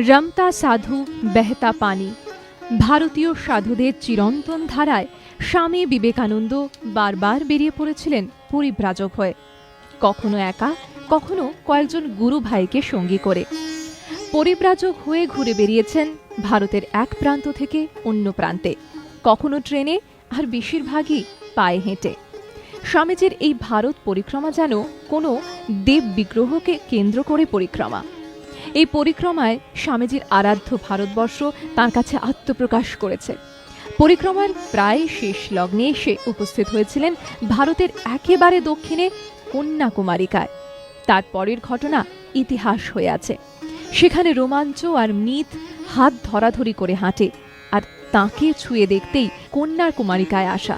রমতা সাধু বেহতা পানি। ভারতীয় সাধুদের চিরন্তন ধারায় স্বামী বিবেকানন্দ বারবার বেরিয়ে পড়েছিলেন পরিব্রাজক হয়ে, কখনো একা, কখনো কয়েকজন গুরু ভাইকে সঙ্গী করে। পরিব্রাজক হয়ে ঘুরে বেরিয়েছেন ভারতের এক প্রান্ত থেকে অন্য প্রান্তে, কখনো ট্রেনে, আর বেশিরভাগই পায়ে হেঁটে। স্বামীজির এই ভারত পরিক্রমা যেন কোনো দেব বিগ্রহকে কেন্দ্র করে পরিক্রমা। এই পরিক্রমায় স্বামীজির আরাধ্য ভারতবর্ষ তাঁর কাছে আত্মপ্রকাশ করেছে। পরিক্রমার প্রায় শেষ লগ্নে এসে উপস্থিত হয়েছিলেন ভারতের একেবারে দক্ষিণে কন্যাকুমারিকায়। তার পরের ঘটনা ইতিহাস হয়ে আছে। সেখানে রোমাঞ্চ আর মিথ হাত ধরাধরি করে হাঁটে, আর তাঁকে ছুঁয়ে দেখতেই কন্যাকুমারিকায় আসা।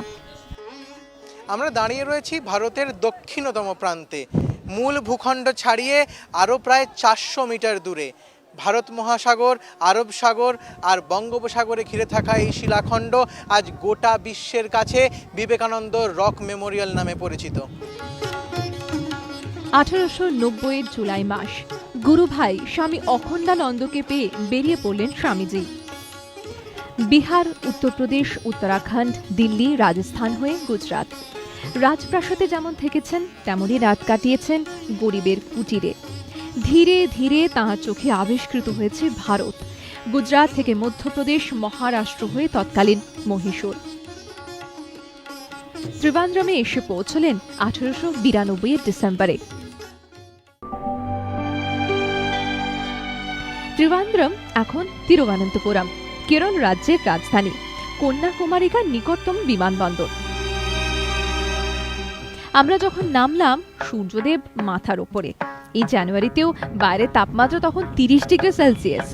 আমরা দাঁড়িয়ে রয়েছি ভারতের দক্ষিণতম প্রান্তে, মূল ভূখণ্ড ছাড়িয়ে আরও প্রায় 400 মিটার দূরে। ভারত মহাসাগর, আরব সাগর আর বঙ্গোপসাগরে ঘিরে থাকা এই শিলাখণ্ড আজ গোটা বিশ্বের কাছে বিবেকানন্দ রক মেমোরিয়াল নামে পরিচিত। 1890-এর জুলাই মাস, গুরু ভাই স্বামী অখণ্ডানন্দকে পেয়ে বেরিয়ে পড়লেন স্বামীজি। বিহার, উত্তরপ্রদেশ, উত্তরাখণ্ড, দিল্লি, রাজস্থান হয়ে গুজরাট। রাজপ্রাসাদে যেমন থেকেছেন তেমনই রাত কাটিয়েছেন গরিবের কুটিরে। ধীরে ধীরে তাঁর চোখে আবিষ্কৃত হয়েছে ভারত, গুজরাট থেকে মধ্যপ্রদেশ, মহারাষ্ট্র হয়ে তৎকালীন মহীশূর। ত্রিবান্দ্রমে এসে পৌঁছলেন 1892-এর ডিসেম্বরে। ত্রিবান্দ্রম এখন তিরুবনন্তপুরম, কেরল রাজ্যের রাজধানী, কন্যাকুমারিকার নিকটতম বিমানবন্দর। আমরা যখন নামলাম সূর্যদেব মাথার ওপরে। এই জানুয়ারিতেও বাইরের তাপমাত্রা তখন 30 ডিগ্রি সেলসিয়াস।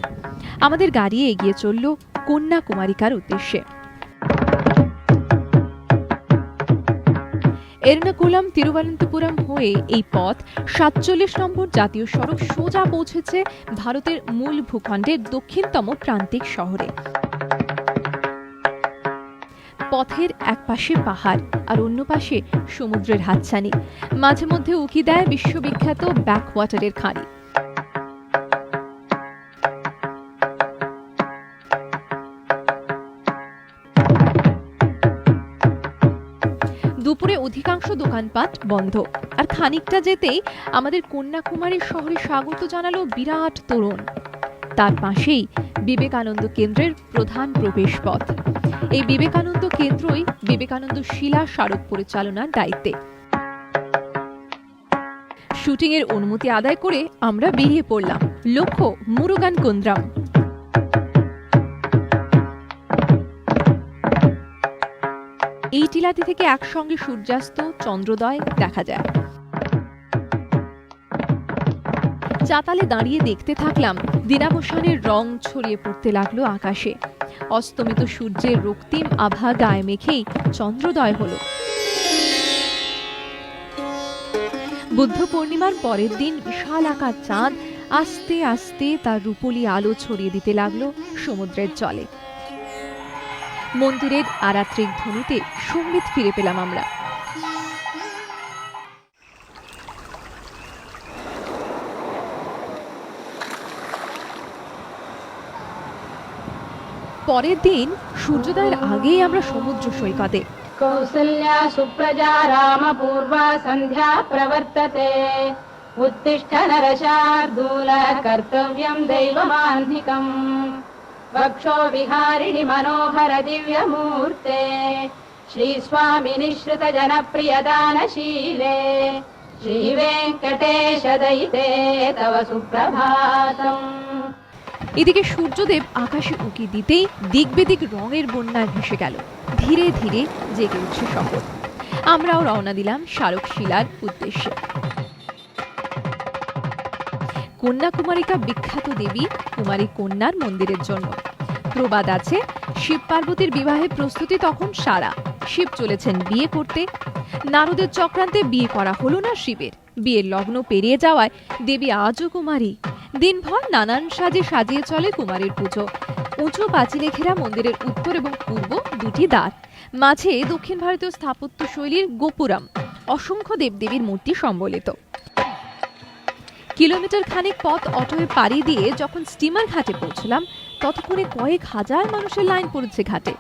আমাদের গাড়ি এগিয়ে চলল কন্যাকুমারিকার উদ্দেশ্যে। এর্নাকুলাম তিরুবনন্তপুরম হয়ে এই পথ 47 নম্বর জাতীয় সড়ক সোজা পৌঁছেছে ভারতের মূল ভূখণ্ডের দক্ষিণতম প্রান্তিক শহরে। পথের এক পাশে পাহাড় আর অন্য পাশে সমুদ্রের হাতছানি, মাঝে মধ্যে উকি দেয় বিশ্ববিখ্যাত ব্যাকওয়াটারের খাঁড়ি। দুপুরে অধিকাংশ দোকানপাট বন্ধ, আর খানিকটা যেতেই আমাদের কন্যাকুমারী শহরে স্বাগত জানালো বিরাট তোরণ। তার পাশেই বিবেকানন্দ কেন্দ্রের প্রধান প্রবেশ পথ। এই বিবেকানন্দ কেন্দ্রই বিবেকানন্দ শিলা স্মারক পরিচালনার দায়িত্বে। শুটিং এর অনুমতি আদায় করে আমরা বেরিয়ে পড়লাম। লক্ষ্য মুরুগান কুন্দ্রাম। এই টিলাটি থেকে একসঙ্গে সূর্যাস্ত, চন্দ্রোদয় দেখা যায়। চাতালে দাঁড়িয়ে দেখতে থাকলাম দিনাবসানের রং ছড়িয়ে পড়তে লাগলো আকাশে। অস্তমিত সূর্যের রক্তিম আভা গায়ে মেখেই চন্দ্রোদয় হলো। বুদ্ধ পূর্ণিমার পরের দিন বিশাল আকার চাঁদ আস্তে আস্তে তার রূপোলি আলো ছড়িয়ে দিতে লাগলো সমুদ্রের জলে। মন্দিরের আরাত্রিক ধ্বনিতে সঙ্গীত ফিরে পেলাম আমরা। পরের দিন সূর্যোদয়ের আগেই আমরা সমুদ্র সৈকতে। কৌসল্যা সুপ্রজা রাম পূর্বা সন্ধ্যা প্রবর্ততে উত্তিষ্ঠ নরশার্দূল কর্তব্যম দৈবমান্ধিকম বক্ষো বিহারিণি মনোহর দিব্যমূর্তে শ্রী স্বামী নিঃসৃত জনপ্রিয় দানশীলে শ্রী বেঙ্কটেশ দয়িতে তব সুপ্রভাতম। এদিকে সূর্যদেব আকাশে উঁকি দিতেই দিক বেদিক রঙের বন্যায় ভেসে গেল। ধীরে ধীরে জেগে উঠছে শহর। আমরাও রওনা দিলাম স্মারকশিলার উদ্দেশ্যে। কন্যাকুমারিকা বিখ্যাত দেবী কুমারী কন্যার মন্দিরের জন্য। প্রবাদ আছে, শিব পার্বতীর বিবাহের প্রস্তুতি তখন সারা। শিব চলেছেন বিয়ে করতে। নারদের চক্রান্তে বিয়ে করা হলো না শিবের। বিয়ের লগ্ন পেরিয়ে যাওয়ায় দেবী আজও কুমারী। দিনভর নানান সাজে সাজিয়ে চলে কুমারীর পুজো। উঁচু পাঁচিলে ঘেরা মন্দিরের উত্তর এবং পূর্ব দুটি দ্বার, মাঝে দক্ষিণ ভারতীয় স্থাপত্য শৈলীর গোপুরম, অসংখ্য দেবদেবীর মূর্তি সম্বলিত। কিলোমিটার খানেক পথ অটোয় পাড়ি দিয়ে যখন স্টিমার ঘাটে পৌঁছলাম ততক্ষণে কয়েক হাজার মানুষের লাইন পড়েছে ঘাটে।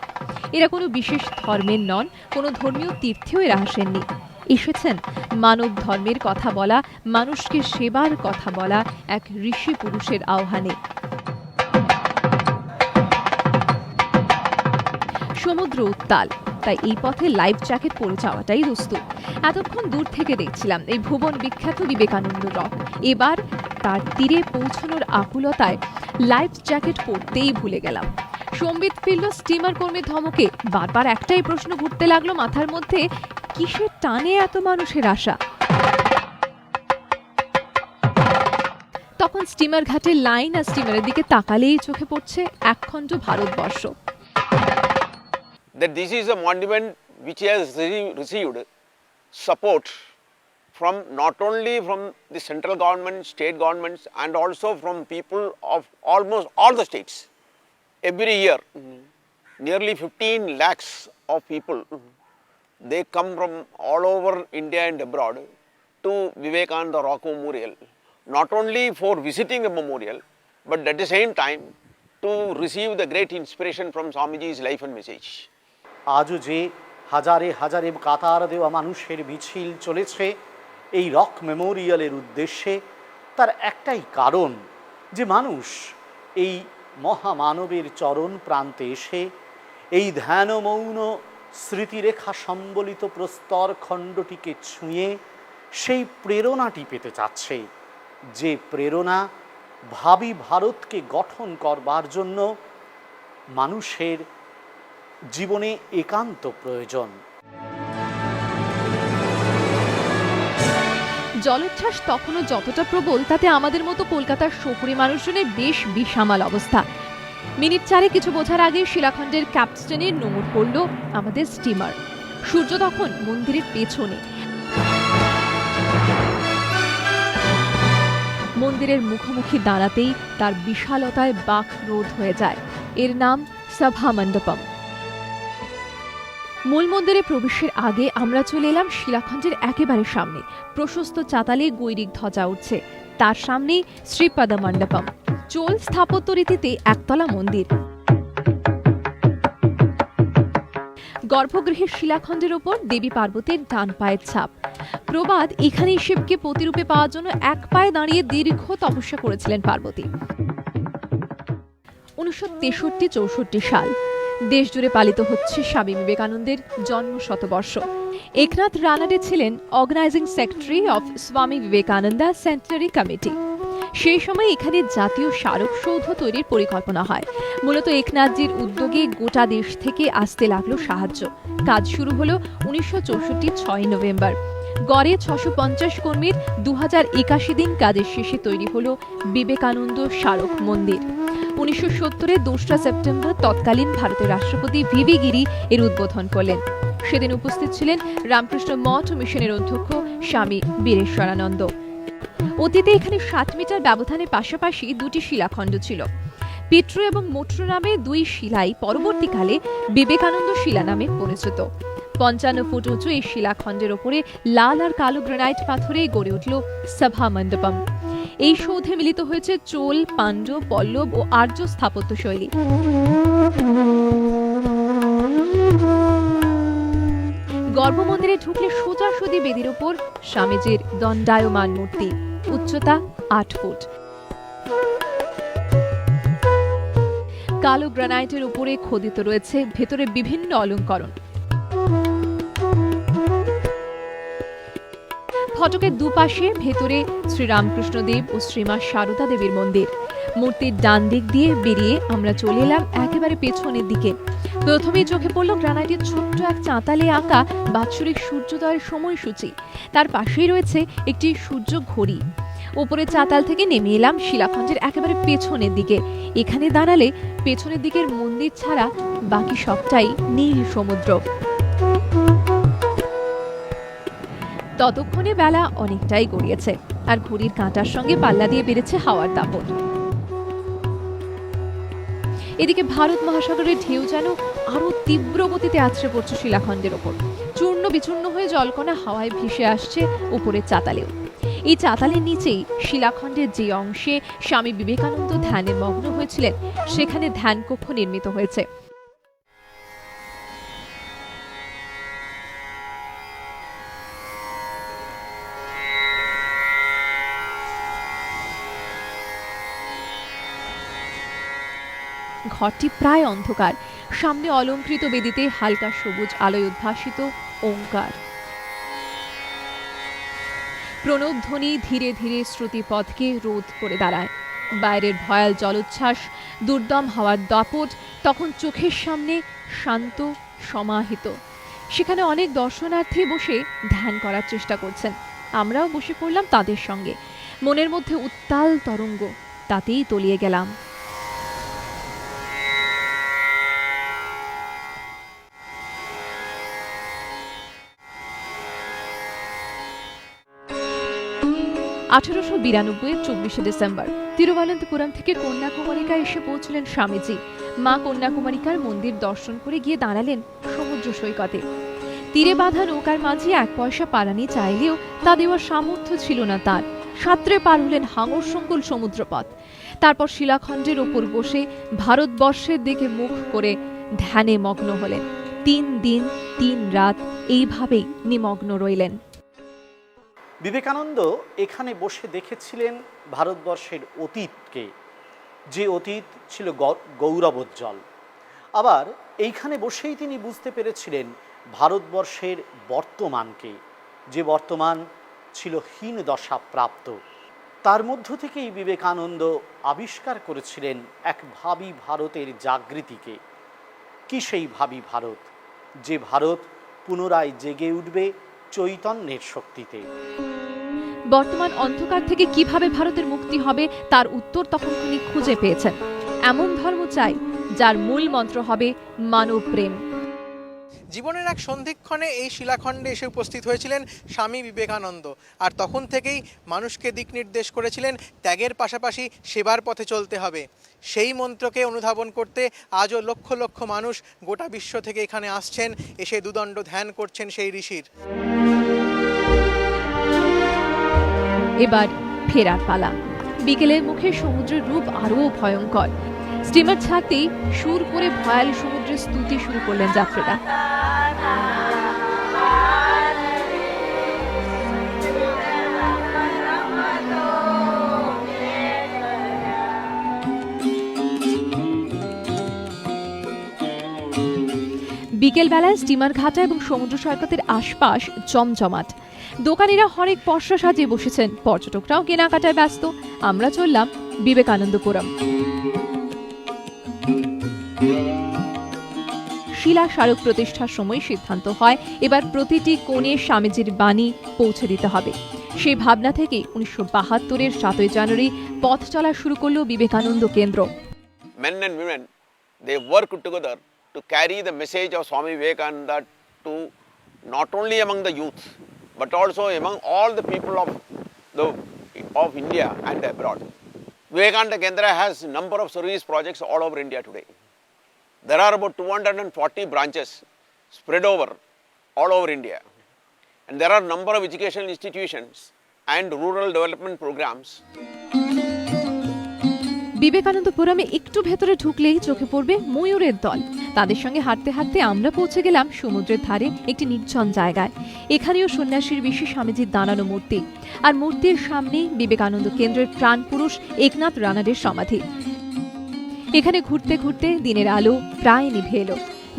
এরা কোনো বিশেষ ধর্মের নন, কোনো ধর্মীয় তীর্থেও এরা আসেননি। এসেছেন মানব ধর্মের কথা বলা, মানুষকে সেবার কথা বলা এক ঋষি পুরুষের আহ্বানে। সমুদ্র উত্তাল, তাই এই পথে লাইফ জ্যাকেট পরে যাওয়াটাই দস্তুর। এতক্ষণ দূর থেকে দেখছিলাম এই ভুবন বিখ্যাত বিবেকানন্দ হ্রদ। এবার তার তীরে পৌঁছানোর আকুলতায় লাইফ জ্যাকেট পরতেই ভুলে গেলাম। সম্বিত ফিরল স্টিমার কর্মীর ধমকে। বারবার একটাই প্রশ্ন ঘুরতে লাগলো মাথার মধ্যে, কিসের টানে এত মানুষের আশা? তখন স্টিমার ঘাটের লাইন আর স্টিমারের দিকে তাকালেই চোখে পড়ছে একখণ্ড Bharatvarsha. That this is a monument which has received support from not only from the central government, state governments, and also from people of almost all the states. Every year, nearly 15 lakhs of people, they come from all over India and abroad to Vivekananda Rock Memorial, not only for visiting the memorial, but at the same time to receive the great inspiration from Swamiji's life and message. আজও যে হাজারে হাজারে কাতার দেওয়া মানুষের মিছিল চলেছে এই rock মেমোরিয়ালের উদ্দেশ্যে, তার একটাই কারণ যে মানুষ এই মহামানবের চরণ প্রান্তে এসে এই ধ্যানমৌন স্মৃতিরেখা সম্বলিত প্রস্তর খণ্ডটিকে ছুঁয়ে সেই প্রেরণাটি পেতে চাচ্ছে, যে প্রেরণা ভাবি ভারতকে গঠন করবার জন্য মানুষের জীবনে একান্ত প্রয়োজন। জলোচ্ছ্বাস তখনও যতটা প্রবল, তাতে আমাদের মতো কলকাতার শহুরে মানুষজনের বেশ বিসামাল অবস্থা। মিনিট চারে কিছু বোঝার আগে শিলাখণ্ডের ক্যাপস্টনের নোঙর পড়ল আমাদের স্টিমার। সূর্য তখন মন্দিরের পেছনে। মন্দিরের মুখোমুখি দাঁড়াতেই তার বিশালতায় বাক রোধ হয়ে যায়। এর নাম সভা মণ্ডপম। মূল মন্দিরে প্রবেশের আগে আমরা চলে এলাম শিলাখণ্ডের একেবারে সামনে। প্রশস্ত চাতালে গৈরিক ধ্বজা উঠছে, তার সামনেই শ্রীপদ মণ্ডপম, চোল স্থাপত্য রীতিতে একতলা মন্দির। গর্ভগৃহের শিলাখণ্ডের ওপর দেবী পার্বতীর ডান পায়ের ছাপ। প্রবাদ, এখানেই শিবকে প্রতিরূপে পাওয়ার জন্য এক পায়ে দাঁড়িয়ে দীর্ঘ তপস্যা করেছিলেন পার্বতী। 1963-64 সাল দেশ জুড়ে পালিত হচ্ছে স্বামী বিবেকানন্দের জন্ম শতবর্ষ। একনাথ রানাডে ছিলেন organising secretary of Swami Vivekananda সেন্টারি committee. সেই সময় এখানে জাতীয় স্মারক সৌধ তৈরির পরিকল্পনা হয়। মূলত একনাথজির উদ্যোগে গোটা দেশ থেকে আসতে লাগলো সাহায্য। কাজ শুরু হলো 1964 6 নভেম্বর। গড়ে 650 কর্মীর 2081 দিন কাজের শেষে তৈরি হলো বিবেকানন্দ স্মারক মন্দির। 1970-এর 2রা সেপ্টেম্বর তৎকালীন ভারতের রাষ্ট্রপতি ভিভি গিরি এর উদ্বোধন করলেন। সেদিন উপস্থিত ছিলেন রামকৃষ্ণ মঠ মিশনের অধ্যক্ষ স্বামী বীরেশ্বরানন্দ। অতীতে এখানে 60 মিটার ব্যবধানের পাশাপাশি দুটি শিলাখণ্ড ছিল। পিট্রু এবং মোট্রু নামে দুই শিলাই পরবর্তীকালে বিবেকানন্দ শিলা নামে পরিচিত। 55 ফুট উঁচু এই শিলাখণ্ডের ওপরে লাল আর কালো গ্রানাইট পাথরে গড়ে উঠল সভা মণ্ডপম। এই সৌধে মিলিত হয়েছে চোল, পাণ্ডব, পল্লব ও আর্য স্থাপত্য শৈলী। গর্ভমন্দিরে ঢুকলে সোজাসুজি বেদির ওপর স্বামীজির দণ্ডায়মান মূর্তি, উচ্চতা 8 ফুট। কালো গ্রানাইটের উপরে খোদিত রয়েছে ভেতরে বিভিন্ন অলঙ্করণ। ফটকের দুপাশে ভেতরে শ্রীরামকৃষ্ণদেব ও শ্রীমা সারদা দেবীর মন্দির। মূর্তির ডান দিক দিয়ে বেরিয়ে আমরা চলে এলাম একেবারে পেছনের দিকে। প্রথমেই চোখে পড়ল গ্রানাইটের ছোট্ট এক চাতালে আঁকা বাৎসরিক সূর্যোদয়ের সময়সূচি। তার পাশেই রয়েছে একটি সূর্য ঘড়ি। উপরে চাতাল থেকে নেমে এলাম শিলাখণ্ডের একেবারে পেছনের দিকে। এখানে দাঁড়ালে পেছনের দিকের মন্দির ছাড়া বাকি সবটাই নীল সমুদ্র। ততক্ষণে বেলা অনেকটাই গড়িয়েছে, আর ঘড়ির কাঁটার সঙ্গে পাল্লা দিয়ে বেড়েছে হাওয়ার দাপট। এদিকে ভারত মহাসাগরের ঢেউ যেন আরো তীব্র গতিতে আছড়ে পড়ছে শিলাখণ্ডের ওপর। চূর্ণ বিচূর্ণ হয়ে জলকণা হাওয়ায় ভেসে আসছে উপরের চাতালেও। এই চাতালের নিচেই শিলাখণ্ডের যে অংশে স্বামী বিবেকানন্দ ধ্যানে মগ্ন হয়েছিলেন সেখানে ধ্যানকক্ষ নির্মিত হয়েছে। ঘরটি প্রায় অন্ধকার, সামনে অলঙ্কৃত বেদিতে হালকা সবুজ আলোয় উদ্ভাসিত ওঙ্কার। প্রণবধ্বনি ধীরে ধীরে শ্রুতিপথকে রোধ করে দাঁড়ায়। বাইরের ভয়াল জলোচ্ছ্বাস, দুর্দম হাওয়ার দাপট তখন চোখের সামনে শান্ত সমাহিত। সেখানে অনেক দর্শনার্থী বসে ধ্যান করার চেষ্টা করছেন। আমরাও বসে পড়লাম তাদের সঙ্গে। মনের মধ্যে উত্তাল তরঙ্গ, তাতেই তলিয়ে গেলাম। (1892) 24 ডিসেম্বর তিরুবনন্তপুরম থেকে কন্যাকুমারিকা এসে পৌঁছলেন স্বামীজি। মা কন্যাকুমারিকার মন্দির দর্শন করে গিয়ে দাঁড়ালেন সমুদ্র সৈকতে। তীরে বাঁধা নৌকার মাঝি 1 পয়সা পারানি চাইলেও তা দেওয়ার সামর্থ্য ছিল না তার। সাঁতরে পার হলেন হাঙর সংকুল সমুদ্রপথ। তারপর শিলাখণ্ডের ওপর বসে ভারতবর্ষের দিকে মুখ করে ধ্যানে মগ্ন হলেন। 3 দিন 3 রাত এইভাবেই নিমগ্ন রইলেন। বিবেকানন্দ এখানে বসে দেখেছিলেন ভারতবর্ষের অতীতকে, যে অতীত ছিল গৌরবোজ্জ্বল। আবার এইখানে বসেই তিনি বুঝতে পেরেছিলেন ভারতবর্ষের বর্তমানকে, যে বর্তমান ছিল হীন দশা প্রাপ্ত। তার মধ্য থেকেই বিবেকানন্দ আবিষ্কার করেছিলেন এক ভাবী ভারতের জাগৃতিকে। কি সেই ভাবী ভারত? যে ভারত পুনরায় জেগে উঠবে চৈতন্যের শক্তিতে। বর্তমান অন্ধকার থেকে কিভাবে ভারতের মুক্তি হবে তার উত্তর তখন তিনি খুঁজে পেয়েছেন। এমন ধর্ম চাই যার মূল মন্ত্র হবে মানব প্রেম। জীবনের এক সন্ধিক্ষণে এই শিলাখণ্ডে এসে উপস্থিত হয়েছিলেন স্বামী বিবেকানন্দ, আর তখন থেকেই মানুষকে দিক নির্দেশ করেছিলেন ত্যাগের পাশাপাশি সেবার পথে চলতে হবে। সেই মন্ত্রকে অনুধাবন করতে আজও লক্ষ লক্ষ মানুষ গোটা বিশ্ব থেকে এখানে আসছেন, এসে দুদণ্ড ধ্যান করছেন সেই ঋষির। এবার ফেরার পালা। বিকেলের মুখে সমুদ্রের রূপ আরও ভয়ঙ্কর। স্টিমার ছাড়তেই সুর করে ভয়াল সমুদ্রের স্তুতি শুরু করলেন যাত্রীরা। বিকেলবেলায় স্টিমার ঘাটা এবং সমুদ্র সৈকতের আশপাশ জমজমাট। দোকানিরা হরেক পসরা সাজিয়ে বসেছেন, পর্যটকরাও কেনাকাটায় ব্যস্ত। আমরা চললাম বিবেকানন্দপুরম। শিলা স্মারক প্রতিষ্ঠার সময় সিদ্ধান্ত হয় এবার প্রতিটি কোণে স্বামীজির বাণী পৌঁছে দিতে হবে। সেই ভাবনা থেকে 1972-এর 7 জানুয়ারি পথ চলা শুরু করলো বিবেকানন্দ কেন্দ্র। Men and women, they work together to carry the message of Swami Vivekananda to not only among the youth, but also among all the people of India and abroad. Vivekananda Kendra has a number of service projects all over India today. There are about 240 branches spread over all over India, and there are a number of educational institutions and rural development programs. বিবেকানন্দপুরমে একটু ভেতরে ঢুকলেই চোখে পড়বে ময়ূরের দল। তাদের সঙ্গে হাঁটতে হাঁটতে আমরা পৌঁছে গেলাম সমুদ্রের ধারে একটি নির্জন জায়গায়। এখানেও সন্ন্যাসীর বেশি স্বামীজির দাঁড়ানো মূর্তি, আর মূর্তির সামনে বিবেকানন্দ কেন্দ্রের প্রাণপুরুষ একনাথ রানাডের সমাধি। এখানে ঘুরতে ঘুরতে দিনের আলো প্রায় নিভে এলো।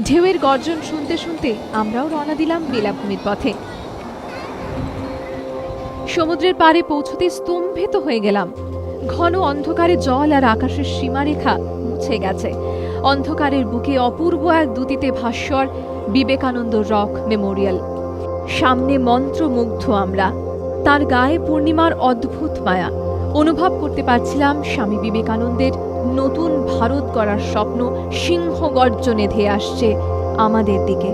ঢেউয়ের গর্জন শুনতে শুনতে আমরাও রওনা দিলাম বেলাভূমির পথে। সমুদ্রের পাড়ে পৌঁছতে স্তম্ভিত হয়ে গেলাম। ঘন অন্ধকারে জল আর আকাশের সীমারেখা মুছে গেছে। অন্ধকারের বুকে অপূর্ব এক দ্যুতিতে ভাস্বর বিবেকানন্দ রক মেমোরিয়াল। সামনে মন্ত্রমুগ্ধ আমরা। তার গায়ে পূর্ণিমার অদ্ভুত মায়া। অনুভব করতে পারছিলাম স্বামী বিবেকানন্দের নতুন ভারত গড়ার স্বপ্ন সিংহ গর্জনে ধেয়ে আসছে আমাদের দিকে।